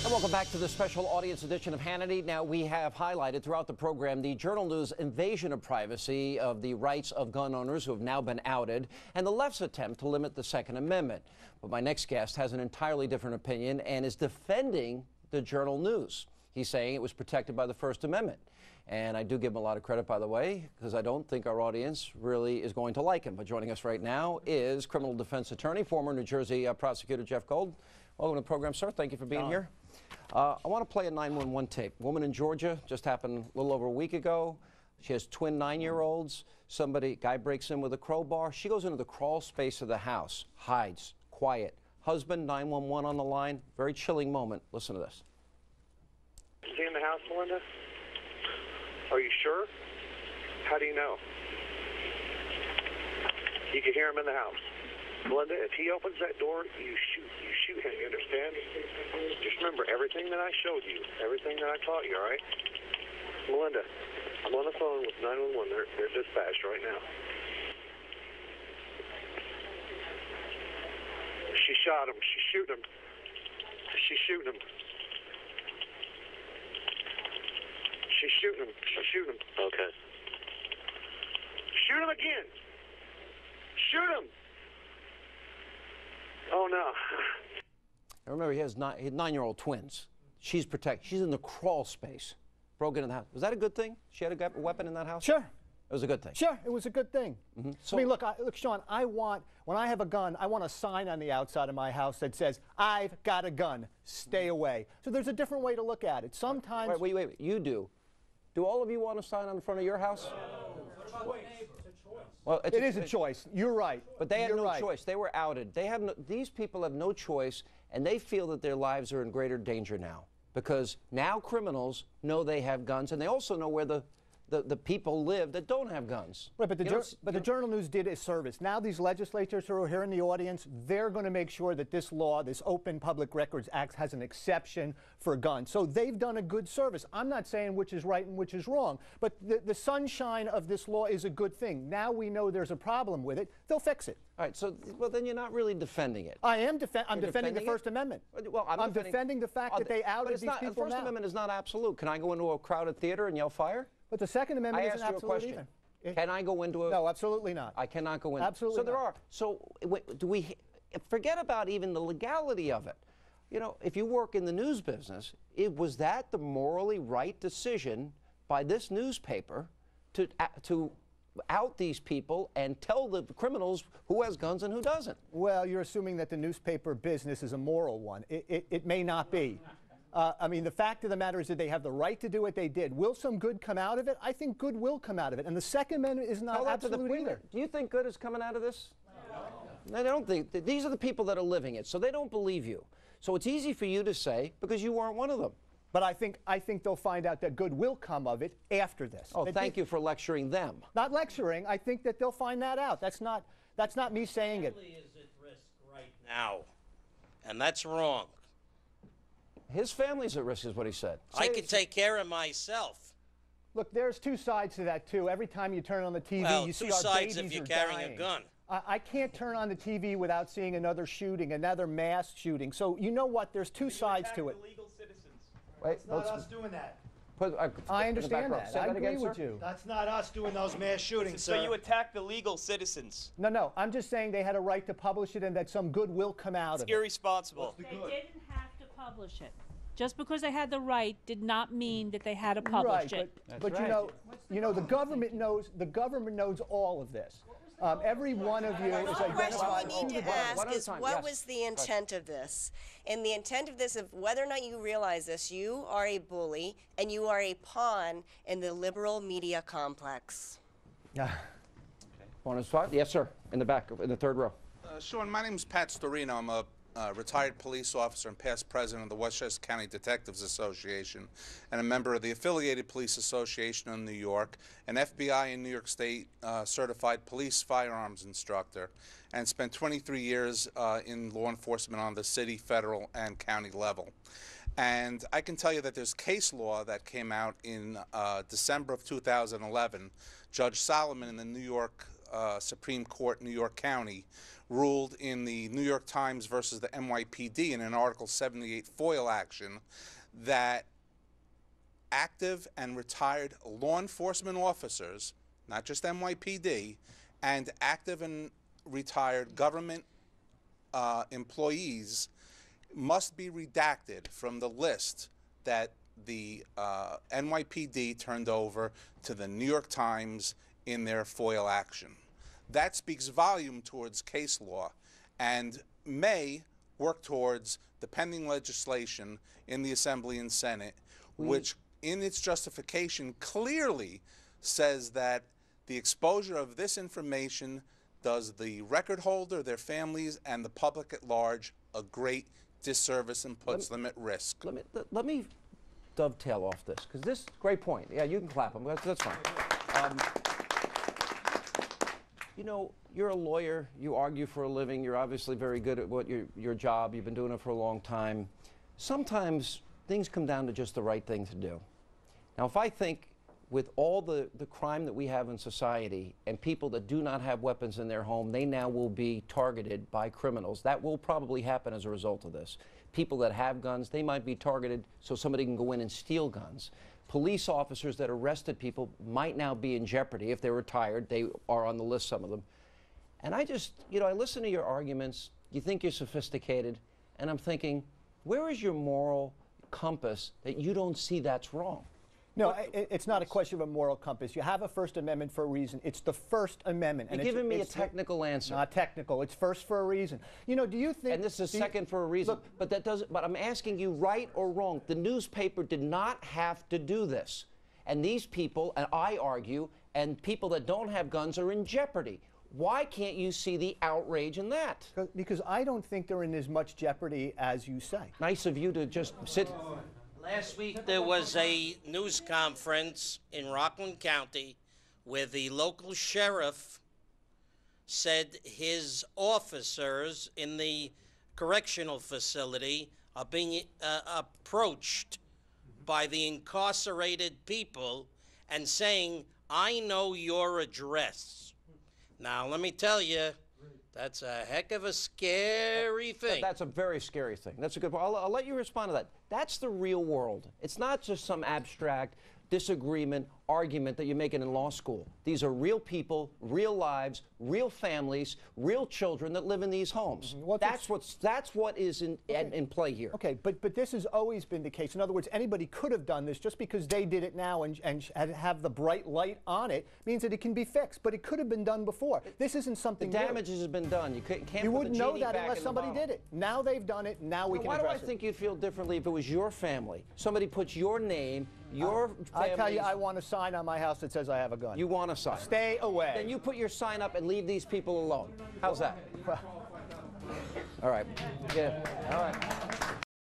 And welcome back to the special audience edition of Hannity. Now, we have highlighted throughout the program the Journal News invasion of privacy of the rights of gun owners who have now been outed, and the left's attempt to limit the Second Amendment. But my next guest has an entirely different opinion and is defending the Journal News. He's saying it was protected by the First Amendment. And I do give him a lot of credit, by the way, because I don't think our audience really is going to like him. But joining us right now is criminal defense attorney, former New Jersey prosecutor Jeff Gold. Welcome to the program, sir. Thank you for being here. I want to play a 911 tape. Woman in Georgia, just happened a little over a week ago. She has twin 9-year-olds. Guy breaks in with a crowbar. She goes into the crawl space of the house, hides, quiet. Husband, 911 on the line. Very chilling moment. Listen to this. Is he in the house, Melinda? Are you sure? How do you know? You can hear him in the house. Melinda, if he opens that door, you shoot him, you understand? Just remember everything that I showed you, everything that I taught you, all right? Melinda, I'm on the phone with 911. They're dispatched right now. She shot him. She's shooting him. She's shooting him. She's shooting him. She's shooting him. Okay. Shoot him again. Shoot him. Oh, no. Now remember, he has 9-year-old twins. She's protected. She's in the crawl space. Broke into the house. Was that a good thing? She had a weapon in that house? Sure. It was a good thing. Sure, it was a good thing. So, I mean, look, Sean, when I have a gun, I want a sign on the outside of my house that says, "I've got a gun. Stay away." So there's a different way to look at it. Sometimes. Wait. You do. Do all of you want a sign on the front of your house? Well, it is a choice. You're right. But they had no choice. They were outed. These people have no choice, and they feel that their lives are in greater danger now because now criminals know they have guns, and they also know where the people live that don't have guns. Right, but the Journal News did a service. Now these legislators who are here in the audience, they're going to make sure that this law, this Open Public Records Act, has an exception for guns. So they've done a good service. I'm not saying which is right and which is wrong, but the sunshine of this law is a good thing. Now we know there's a problem with it. They'll fix it. All right, so, well, then you're not really defending it. I am I'm defending the First Amendment. Well, I'm defending the fact that they outed these people now. The First Amendment is not absolute. Can I go into a crowded theater and yell fire? But the Second Amendment isn't absolute either. Can I go into a... No, absolutely not. I cannot go in. Absolutely So there are. So do we forget about even the legality of it? You know, if you work in the news business, was that the morally right decision by this newspaper to out these people and tell the criminals who has guns and who doesn't? Well, you're assuming that the newspaper business is a moral one. It may not be. I mean, the fact of the matter is that they have the right to do what they did. Will some good come out of it? I think good will come out of it. And the Second Amendment is not absolute either. Do you think good is coming out of this? No. They don't think. These are the people that are living it, so they don't believe you. So it's easy for you to say because you weren't one of them. But I think they'll find out that good will come of it after this. Oh, thank you for lecturing them. Not lecturing. I think that they'll find that out. That's not me saying it. Family is at risk right now, and that's wrong. His family's at risk, is what he said. I can take care of myself. Look, there's two sides to that, too. Every time you turn on the TV, well, you see two our sides babies if you're are carrying dying. a gun. I can't turn on the TV without seeing another shooting, another mass shooting. So you know what? There's two sides to it. Illegal citizens. Wait, That's not us doing that. I understand that. I agree with you. That's not us doing those mass shootings, So you attack the legal citizens. No. I'm just saying they had a right to publish it and that some good will come out of it. It's irresponsible. They didn't have to publish it. Just because they had the right did not mean that they had to publish it. But you know, the government knows all of this. Every one of you is One question identified. we need to ask is what was the intent of this? And the intent of this, of whether or not you realize this, you are a bully and you are a pawn in the liberal media complex. On his spot? Yes, sir. In the back, in the third row. Sean, my name is Pat Storino. I'm a retired police officer and past president of the Westchester County Detectives Association and a member of the Affiliated Police Association of New York, an FBI and New York State certified police firearms instructor, and spent 23 years in law enforcement on the city, federal, and county level. And I can tell you that there's case law that came out in December of 2011. Judge Solomon in the New York Supreme Court, New York County, ruled in the New York Times versus the NYPD in an Article 78 FOIL action that active and retired law enforcement officers, not just NYPD, and active and retired government employees must be redacted from the list that the NYPD turned over to the New York Times in their FOIL action. That speaks volume towards case law and may work towards the pending legislation in the Assembly and Senate, which in its justification clearly says that the exposure of this information does the record holder, their families, and the public at large a great disservice and puts them at risk. Let me dovetail off this, because this, great point. Yeah, you can clap them. That's fine. You know, you're a lawyer. You argue for a living. You're obviously very good at what your job. You've been doing it for a long time. Sometimes things come down to just the right thing to do. Now, if I think with all the crime that we have in society and people that do not have weapons in their home, they now will be targeted by criminals. That will probably happen as a result of this. People that have guns, they might be targeted so somebody can go in and steal guns. Police officers that arrested people might now be in jeopardy if they're retired. They are on the list, some of them. And I just, you know, I listen to your arguments. You think you're sophisticated. And I'm thinking, where is your moral compass that you don't see that's wrong? No, it's not a question of a moral compass. You have a First Amendment for a reason. It's the First Amendment. You're giving me a technical answer. Not technical. It's first for a reason. You know, do you think... And this is second for a reason. Look, but that doesn't... But I'm asking you, right or wrong, the newspaper did not have to do this. And these people, and I argue, and people that don't have guns are in jeopardy. Why can't you see the outrage in that? Because I don't think they're in as much jeopardy as you say. Nice of you to just sit... Last week there was a news conference in Rockland County where the local sheriff said his officers in the correctional facility are being approached by the incarcerated people and saying, "I know your address." Now, let me tell you, that's a heck of a scary thing. That's a very scary thing. That's a good point. I'll let you respond to that. That's the real world. It's not just some abstract disagreement, argument that you're making in law school. These are real people, real lives, real families, real children that live in these homes. That's what is in play here. Okay, but this has always been the case. In other words, anybody could have done this. Just because they did it now and have the bright light on it means that it can be fixed. But it could have been done before. This isn't something The damage has been done. You can't. You put wouldn't the know genie that back unless in the somebody bottle. did it. Now they've done it. Now we can Why address do I think you'd feel differently if it was your family? Somebody puts your name, your family. I tell you, I want a sign on my house that says I have a gun. You want a sign. Stay away. Then you put your sign up and leave these people alone. How's that? All right. Yeah. All right.